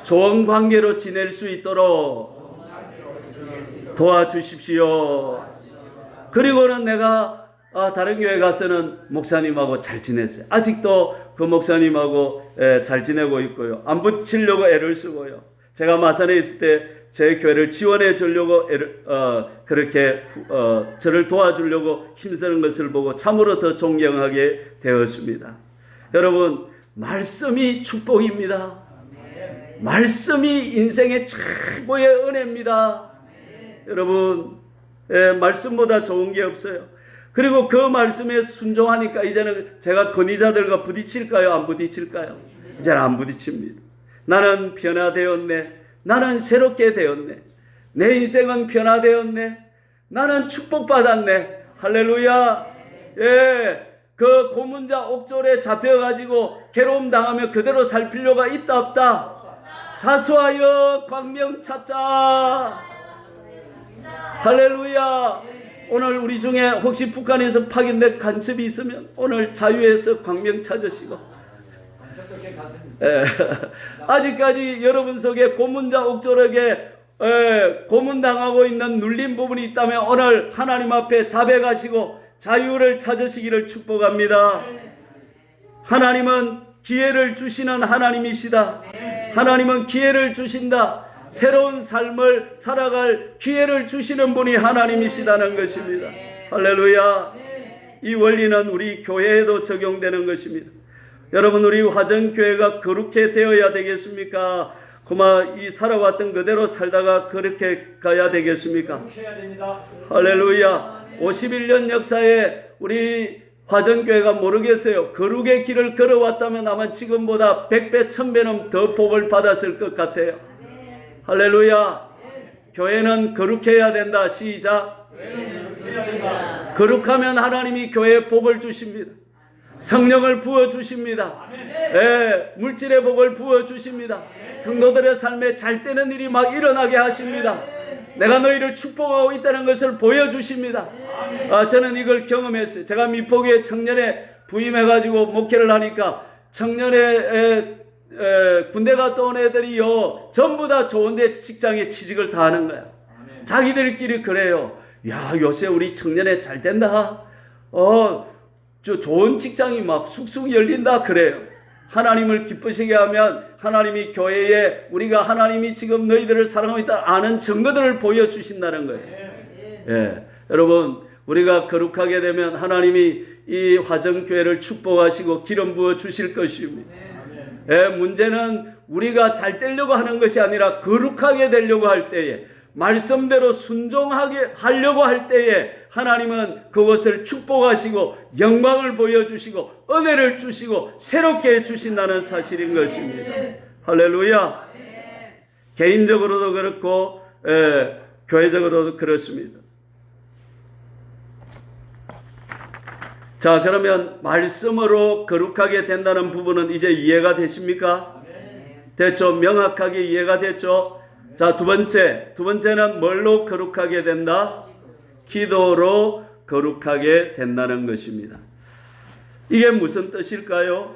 좋은 관계로 지낼 수 있도록 도와주십시오. 그리고는 내가 다른 교회 가서는 목사님하고 잘 지냈어요. 아직도 그 목사님하고 잘 지내고 있고요. 안 붙이려고 애를 쓰고요. 제가 마산에 있을 때 제 교회를 지원해 주려고 그렇게 저를 도와주려고 힘쓰는 것을 보고 참으로 더 존경하게 되었습니다. 여러분, 말씀이 축복입니다. 말씀이 인생의 최고의 은혜입니다. 여러분, 말씀보다 좋은 게 없어요. 그리고 그 말씀에 순종하니까 이제는 제가 건의자들과 부딪힐까요? 안 부딪힐까요? 이제는 안 부딪힙니다. 나는 변화되었네. 나는 새롭게 되었네. 내 인생은 변화되었네. 나는 축복받았네. 할렐루야. 예, 그 고문자 옥졸에 잡혀가지고 괴로움 당하며 그대로 살 필요가 있다 없다? 자수하여 광명 찾자. 할렐루야. 오늘 우리 중에 혹시 북한에서 파견된 간첩이 있으면 오늘 자유에서 광명 찾으시고, 아직까지 여러분 속에 고문자 옥졸에게 고문당하고 있는 눌린 부분이 있다면 오늘 하나님 앞에 자백하시고 자유를 찾으시기를 축복합니다. 하나님은 기회를 주시는 하나님이시다. 하나님은 기회를 주신다. 새로운 삶을 살아갈 기회를 주시는 분이 하나님이시다는 것입니다. 할렐루야. 이 원리는 우리 교회에도 적용되는 것입니다. 여러분, 우리 화정교회가 거룩해 되어야 되겠습니까? 이 살아왔던 그대로 살다가 그렇게 가야 되겠습니까? 할렐루야. 51년 역사에 우리 화정교회가 모르겠어요. 거룩의 길을 걸어왔다면 아마 지금보다 100배, 1000배는 더 복을 받았을 것 같아요. 할렐루야. 교회는 거룩해야 된다. 시작. 거룩하면 하나님이 교회에 복을 주십니다. 성령을 부어주십니다. 물질의 복을 부어주십니다. 성도들의 삶에 잘 되는 일이 막 일어나게 하십니다. 내가 너희를 축복하고 있다는 것을 보여주십니다. 저는 이걸 경험했어요. 제가 미포교회 청년에 부임해가지고 목회를 하니까 청년에 군대 갔다 온 애들이요 전부 다 좋은데 직장에 취직을 다 하는 거야. 자기들끼리 그래요. 야, 요새 우리 청년에 잘 된다. 저 좋은 직장이 막 쑥쑥 열린다 그래요. 하나님을 기쁘시게 하면 하나님이 교회에 우리가 하나님이 지금 너희들을 사랑하고 있다 아는 증거들을 보여주신다는 거예요. 여러분, 우리가 거룩하게 되면 하나님이 이 화정교회를 축복하시고 기름 부어 주실 것입니다. 문제는 우리가 잘 되려고 하는 것이 아니라 거룩하게 되려고 할 때에, 말씀대로 순종하게 하려고 할 때에 하나님은 그것을 축복하시고 영광을 보여주시고 은혜를 주시고 새롭게 해주신다는 사실인 것입니다. 할렐루야. 개인적으로도 그렇고 교회적으로도 그렇습니다. 자, 그러면 말씀으로 거룩하게 된다는 부분은 이제 이해가 되십니까? 됐죠? 명확하게 이해가 됐죠? 자, 두 번째는 뭘로 거룩하게 된다? 기도로 거룩하게 된다는 것입니다. 이게 무슨 뜻일까요?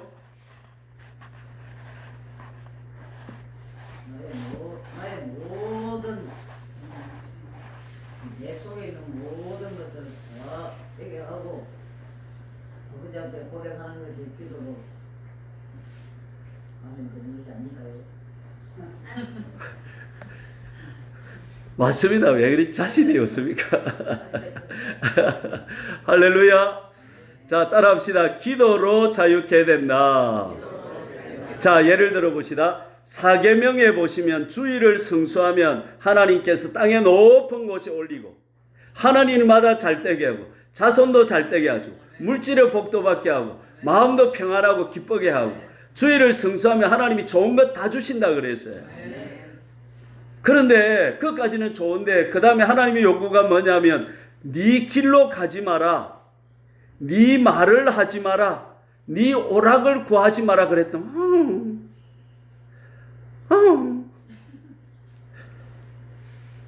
나의 모든 내 속에 있는 모든 것을 다 회개하고 아버지한테 고백하는 것이 기도로 하면 되는 것이 아닌가요? 맞습니다. 왜 그리 자신이 없습니까? 할렐루야. 자, 따라합시다. 기도로 자유케 된다. 자, 예를 들어 봅시다. 사계명에 보시면 주의를 성수하면 하나님께서 땅의 높은 곳에 올리고 하나님마다 잘되게 하고 자손도 잘되게 하죠. 물질의 복도 받게 하고 마음도 평안하고 기쁘게 하고 주의를 성수하면 하나님이 좋은 것 다 주신다 그랬어요. 그런데 그것까지는 좋은데 그 다음에 하나님의 요구가 뭐냐면 네 길로 가지 마라. 네 말을 하지 마라. 네 오락을 구하지 마라 그랬더니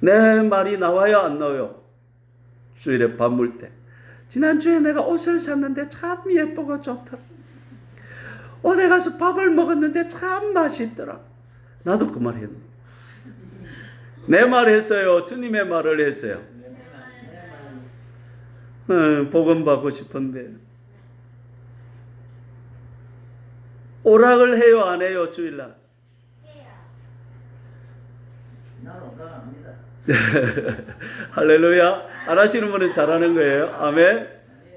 내 말이 나와요 안 나와요? 주일에 밥 먹을 때 지난주에 내가 옷을 샀는데 참 예쁘고 좋더라. 어디 가서 밥을 먹었는데 참 맛있더라. 나도 그 말 했네. 내 말 했어요? 주님의 말을 했어요? 복음 받고 싶은데 오락을 해요 안 해요? 주일날 나는 오락 안 합니다. 할렐루야. 안 하시는 분은 잘하는 거예요. 아멘.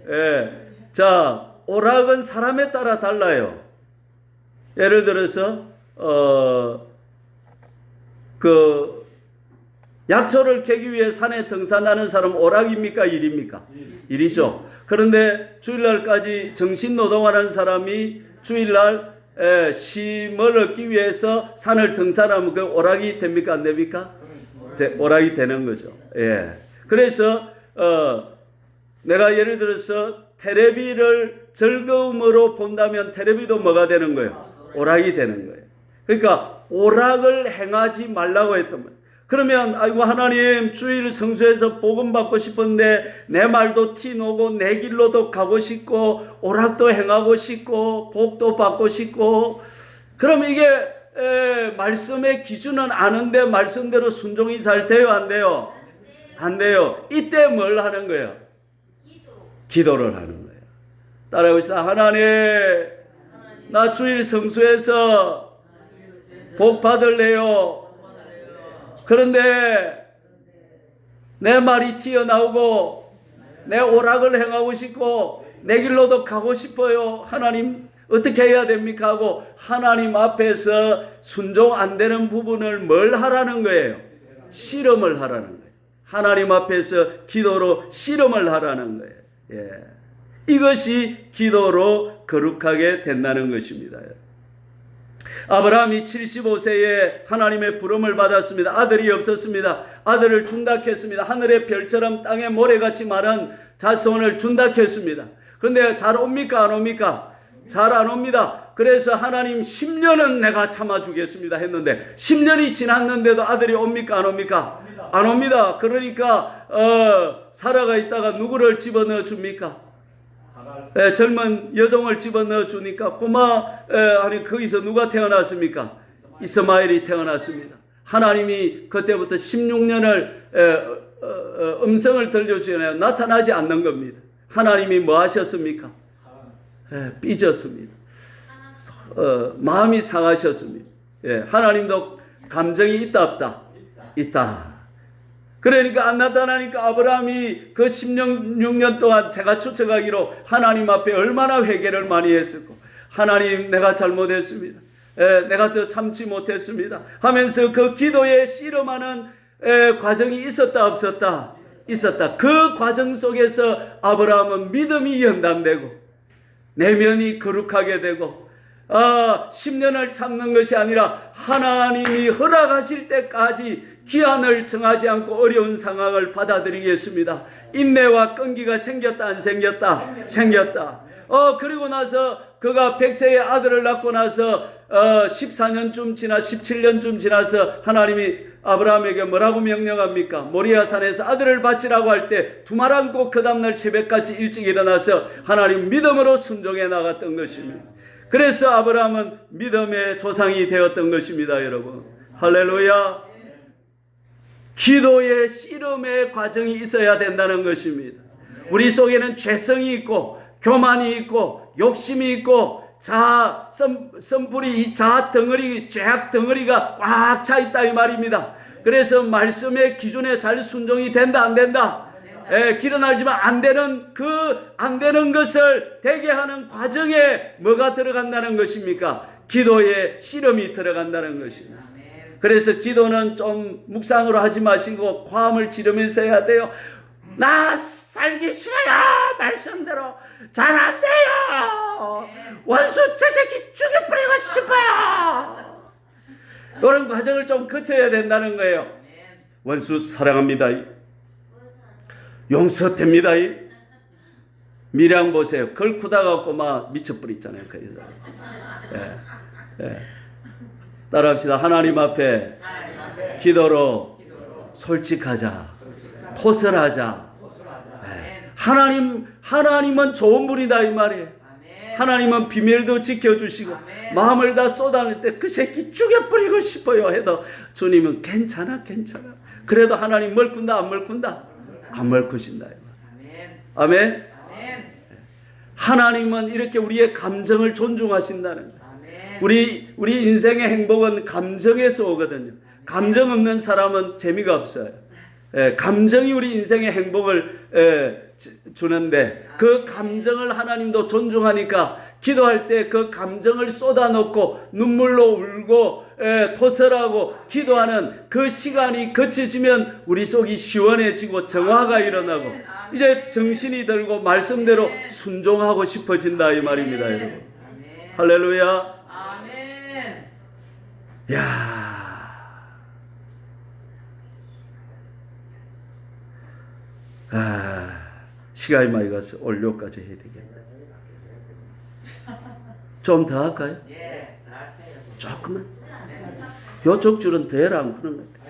예. 자, 오락은 사람에 따라 달라요. 예를 들어서 약초를 캐기 위해 산에 등산하는 사람 오락입니까? 일입니까? 일이죠. 그런데 주일날까지 정신노동하는 사람이 주일날 쉼을 얻기 위해서 산을 등산하면 그 오락이 됩니까? 안 됩니까? 오락이 되는 거죠. 예. 그래서 내가 예를 들어서 텔레비를 즐거움으로 본다면 텔레비도 뭐가 되는 거예요? 오락이 되는 거예요. 그러니까 오락을 행하지 말라고 했던 거예요. 그러면 아이고 하나님 주일 성수해서 복음 받고 싶은데 내 말도 티놓고 내 길로도 가고 싶고 오락도 행하고 싶고 복도 받고 싶고 그럼 이게 말씀의 기준은 아는데 말씀대로 순종이 잘 돼요 안 돼요? 안 돼요. 이때 뭘 하는 거예요? 기도를 하는 거예요. 따라해봅시다. 하나님 나 주일 성수해서 복 받을래요. 그런데 내 말이 튀어나오고 내 오락을 행하고 싶고 내 길로도 가고 싶어요. 하나님 어떻게 해야 됩니까? 하고 하나님 앞에서 순종 안 되는 부분을 뭘 하라는 거예요? 실험을 하라는 거예요. 하나님 앞에서 기도로 실험을 하라는 거예요. 예. 이것이 기도로 거룩하게 된다는 것입니다. 아브라함이 75세에 하나님의 부름을 받았습니다. 아들이 없었습니다. 아들을 준다했습니다. 하늘의 별처럼 땅의 모래같이 마른 자손을 준다했습니다. 그런데 잘 옵니까 안 옵니까? 잘 안 옵니다. 그래서 하나님 10년은 내가 참아주겠습니다 했는데 10년이 지났는데도 아들이 옵니까 안 옵니까? 안 옵니다. 그러니까 사라가 있다가 누구를 집어넣어 줍니까? 젊은 여종을 집어넣어 주니까 아니 거기서 누가 태어났습니까? 이스마엘이 태어났습니다. 하나님이 그때부터 16년을 음성을 들려주잖아요. 나타나지 않는 겁니다. 하나님이 뭐 하셨습니까? 삐졌습니다. 마음이 상하셨습니다. 하나님도 감정이 있다 없다? 있다. 그러니까 안 나타나니까 아브라함이 그 16년 동안 제가 추측하기로 하나님 앞에 얼마나 회개를 많이 했었고 하나님 내가 잘못했습니다. 내가 더 참지 못했습니다 하면서 그 기도에 씨름하는 과정이 있었다 없었다? 있었다. 그 과정 속에서 아브라함은 믿음이 연단되고 내면이 거룩하게 되고 10년을 참는 것이 아니라 하나님이 허락하실 때까지 기한을 정하지 않고 어려운 상황을 받아들이겠습니다. 인내와 끈기가 생겼다 안 생겼다? 생겼다. 그리고 나서 그가 100세의 아들을 낳고 나서 14년쯤 지나 17년쯤 지나서 하나님이 아브라함에게 뭐라고 명령합니까? 모리아산에서 아들을 바치라고 할 때 두 말 안고 그 다음날 새벽같이 일찍 일어나서 하나님 믿음으로 순종해 나갔던 것입니다. 그래서 아브라함은 믿음의 조상이 되었던 것입니다. 여러분 할렐루야. 기도의 씨름의 과정이 있어야 된다는 것입니다. 우리 속에는 죄성이 있고 교만이 있고 욕심이 있고 썸불이 이 자아 덩어리 죄악 덩어리가 꽉 차 있다 이 말입니다. 그래서 말씀의 기준에 잘 순종이 된다 안 된다. 길은 알지만 안 되는 안 되는 것을 되게 하는 과정에 뭐가 들어간다는 것입니까? 기도에 씨름이 들어간다는 것입니다. 그래서 기도는 좀 묵상으로 하지 마시고 과음을 지르면서 해야 돼요. 나 살기 싫어요. 말씀대로 잘 안 돼요. 원수 저 새끼 죽여버리고 싶어요. 이런 과정을 좀 거쳐야 된다는 거예요. 원수 사랑합니다. 용서됩니다. 미량 보세요. 걸쿠다 갖고 막 미쳐버렸잖아요. 따라합시다. 하나님 앞에 기도로 솔직하자. 토설하자. 하나님은 좋은 분이다 이 말이에요. 하나님은 비밀도 지켜주시고 마음을 다 쏟아낼 때 그 새끼 죽여버리고 싶어요 해도 주님은 괜찮아. 그래도 하나님 멀군다 안 멀군다? 안 멀구신다. 아멘. 하나님은 이렇게 우리의 감정을 존중하신다는 거예요. 우리 인생의 행복은 감정에서 오거든요. 감정 없는 사람은 재미가 없어요. 감정이 우리 인생의 행복을 주는데 그 감정을 하나님도 존중하니까 기도할 때 그 감정을 쏟아놓고 눈물로 울고 토설하고 기도하는 그 시간이 거쳐지면 우리 속이 시원해지고 정화가 일어나고 이제 정신이 들고 말씀대로 순종하고 싶어진다 이 말입니다, 여러분. 할렐루야. 아멘. 야. 시간이 많이 가서 올료까지 해야 되겠네. 좀 더 할까요? 예, 다 하세요. 조금만. 요쪽 줄은 더 해라 안 그런 것 같아.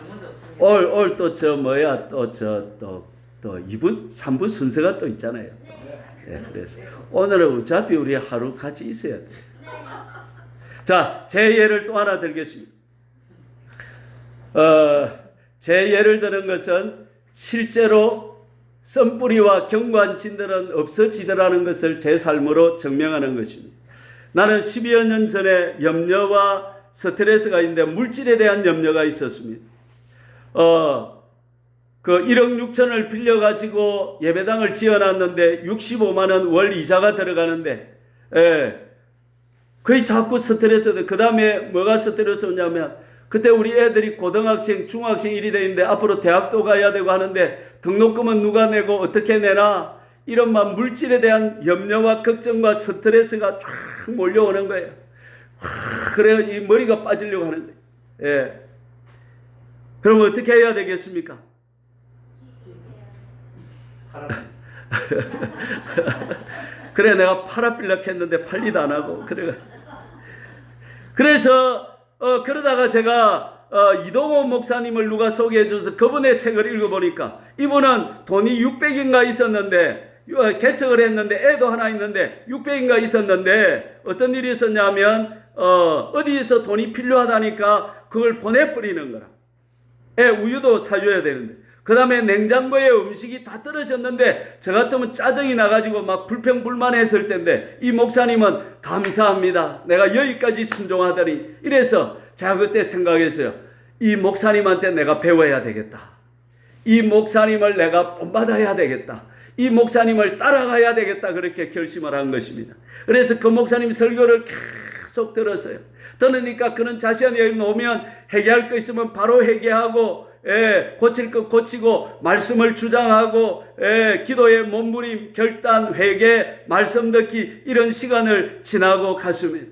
너무 좋습니다. 올 또 저 뭐야 또 2부 3부 순서가 또 있잖아요. 그래서 오늘은 어차피 우리 하루 같이 있어야 돼. 자, 제 예를 또 하나 들겠습니다. 제 예를 드는 것은 실제로 썸뿌리와 경관진들은 없어지더라는 것을 제 삶으로 증명하는 것입니다. 나는 10여 년 전에 염려와 스트레스가 있는데 물질에 대한 염려가 있었습니다. 그 1억 6천을 빌려가지고 예배당을 지어놨는데 65만 원 월 이자가 들어가는데 거의 자꾸 스트레스돼. 그 다음에 뭐가 스트레스냐면 그때 우리 애들이 고등학생, 중학생 일이 되는데 앞으로 대학도 가야 되고 하는데 등록금은 누가 내고 어떻게 내나 이런 막 물질에 대한 염려와 걱정과 스트레스가 쫙 몰려오는 거예요. 그래요. 이 머리가 빠지려고 하는데. 그럼 어떻게 해야 되겠습니까? 그래 내가 팔아빌락 했는데 팔리도 안 하고 그래서 그러다가 제가 이동호 목사님을 누가 소개해 줘서 그분의 책을 읽어보니까 이분은 돈이 600인가 있었는데 개척을 했는데 애도 하나 있는데 600인가 있었는데 어떤 일이 있었냐면 어디에서 돈이 필요하다니까 그걸 보내버리는 거라. 애 우유도 사줘야 되는데 그 다음에 냉장고에 음식이 다 떨어졌는데 저 같으면 짜증이 나가지고 막 불평불만했을 텐데 이 목사님은 감사합니다. 내가 여기까지 순종하더니 이래서 제가 그때 생각했어요. 이 목사님한테 내가 배워야 되겠다. 이 목사님을 내가 본받아야 되겠다. 이 목사님을 따라가야 되겠다. 그렇게 결심을 한 것입니다. 그래서 그 목사님 설교를 계속 들었어요. 들으니까 그는 자신의 여기 오면 회개할 거 있으면 바로 회개하고 고칠 것 고치고 말씀을 주장하고 기도의 몸부림, 결단, 회개, 말씀 듣기 이런 시간을 지나고 갔습니다.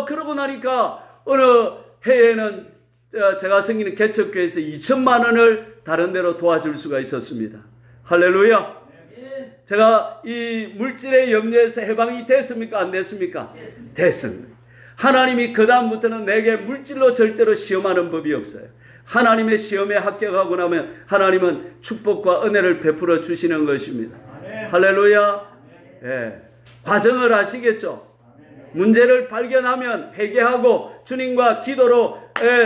그러고 나니까 어느 해에는 제가 생기는 개척교회에서 2천만 원을 다른 데로 도와줄 수가 있었습니다. 할렐루야. 제가 이 물질의 염려에서 해방이 됐습니까? 안 됐습니까? 됐습니다. 하나님이 그 다음부터는 내게 물질로 절대로 시험하는 법이 없어요. 하나님의 시험에 합격하고 나면 하나님은 축복과 은혜를 베풀어 주시는 것입니다. 할렐루야. 과정을 아시겠죠? 문제를 발견하면 회개하고 주님과 기도로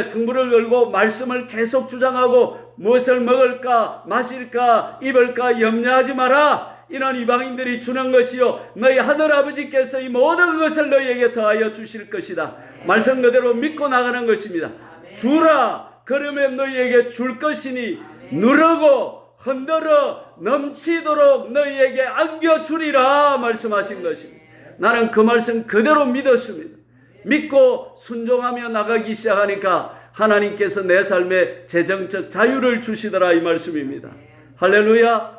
승부를 걸고 말씀을 계속 주장하고 무엇을 먹을까 마실까 입을까 염려하지 마라. 이는 이방인들이 주는 것이요 너희 하늘아버지께서 이 모든 것을 너희에게 더하여 주실 것이다. 말씀 그대로 믿고 나가는 것입니다. 주라 그러면 너희에게 줄 것이니 누르고 흔들어 넘치도록 너희에게 안겨주리라 말씀하신 것입니다. 나는 그 말씀 그대로 믿었습니다. 믿고 순종하며 나가기 시작하니까 하나님께서 내 삶에 재정적 자유를 주시더라 이 말씀입니다. 할렐루야.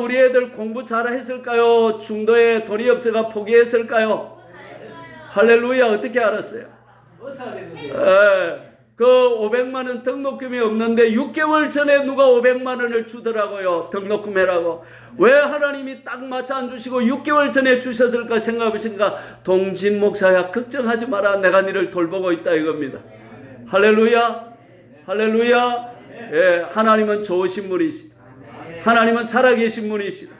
우리 애들 공부 잘했을까요? 중도에 돈이 없어가 포기했을까요? 할렐루야. 어떻게 알았어요? 그 500만 원 등록금이 없는데 6개월 전에 누가 500만 원을 주더라고요. 등록금 해라고. 왜 하나님이 딱 맞춰 안 주시고 6개월 전에 주셨을까 생각해보시니까 동진 목사야 걱정하지 마라. 내가 너를 돌보고 있다 이겁니다. 할렐루야. 할렐루야. 예, 하나님은 좋으신 분이시다. 하나님은 살아계신 분이시다.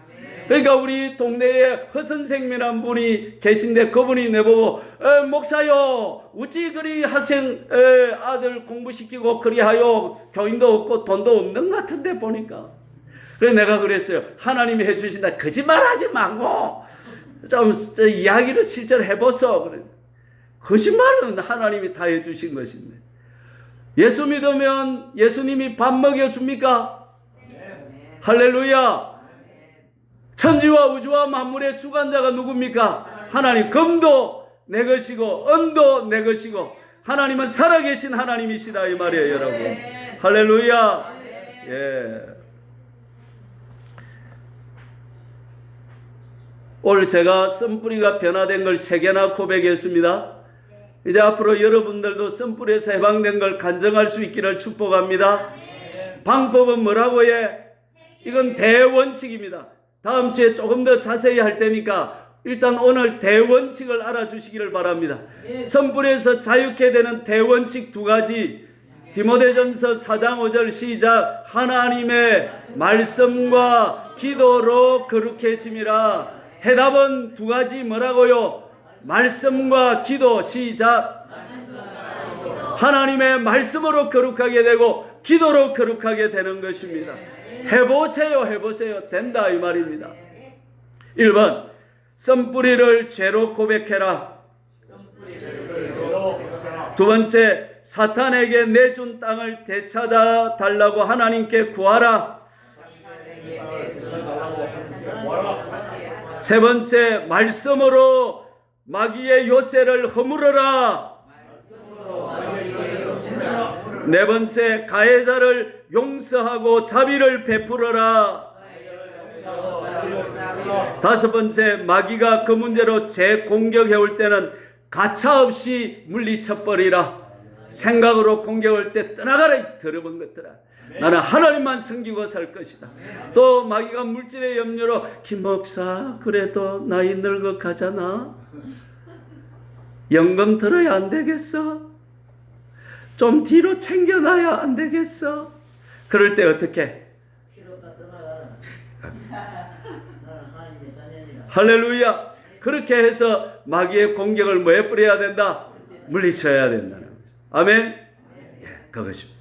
그러니까 우리 동네에 허선생이라는 분이 계신데 그분이 내보고 목사요 어찌 그리 학생 아들 공부시키고 그리하여 교인도 없고 돈도 없는 것 같은데 보니까. 그래서 내가 그랬어요. 하나님이 해주신다. 거짓말하지 말고 좀 이야기를 실제로 해보소. 그래. 거짓말은 하나님이 다 해주신 것인데. 예수 믿으면 예수님이 밥 먹여줍니까? 할렐루야. 천지와 우주와 만물의 주관자가 누굽니까? 하나님. 금도 내 것이고 은도 내 것이고 하나님은 살아계신 하나님이시다 이 말이에요 여러분. 할렐루야. 예. 오늘 제가 썬뿌리가 변화된 걸 3개나 고백했습니다. 이제 앞으로 여러분들도 썬뿌리에서 해방된 걸 간증할 수 있기를 축복합니다. 방법은 뭐라고 해? 이건 대원칙입니다. 다음 주에 조금 더 자세히 할 테니까 일단 오늘 대원칙을 알아주시기를 바랍니다. 썬뿌리에서 자유케 되는 대원칙 2가지. 디모데전서 4장 5절 시작. 하나님의 말씀과 기도로 거룩해짐이라. 해답은 2가지 뭐라고요? 말씀과 기도. 시작. 하나님의 말씀으로 거룩하게 되고 기도로 거룩하게 되는 것입니다. 해보세요. 해보세요. 된다 이 말입니다. 1번 썬뿌리를 죄로 고백해라. 2번째 사탄에게 내준 땅을 되찾아 달라고 하나님께 구하라. 3번째 말씀으로 마귀의 요새를 허물어라. 4번째 가해자를 용서하고 자비를 베풀어라. 5번째 마귀가 그 문제로 재공격해 올 때는 가차없이 물리쳐버리라. 생각으로 공격할 때 떠나가라 이 더러운 것들아. 나는 하나님만 섬기고 살 것이다. 또 마귀가 물질의 염려로 김 목사 그래도 나이 늙어 가잖아. 연금 들어야 안 되겠어? 좀 뒤로 챙겨놔야 안 되겠어? 그럴 때 어떻게? 할렐루야. 그렇게 해서 마귀의 공격을 뭐에 뿌려야 된다? 물리쳐야 된다는 거죠. 아멘. 예, 그것입니다.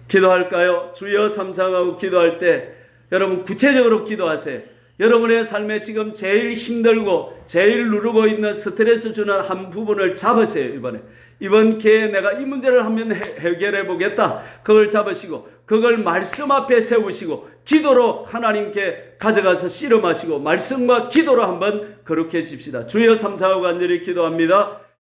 기도할까요? 주여 삼창하고 기도할 때 여러분 구체적으로 기도하세요. 여러분의 삶에 지금 제일 힘들고 제일 누르고 있는 스트레스 주는 한 부분을 잡으세요. 이번 기회에 내가 이 문제를 한번 해결해 보겠다. 그걸 잡으시고 그걸 말씀 앞에 세우시고 기도로 하나님께 가져가서 씨름하시고 말씀과 기도로 한번 거룩해집시다. 주여 삼창하고 간절히 기도합니다.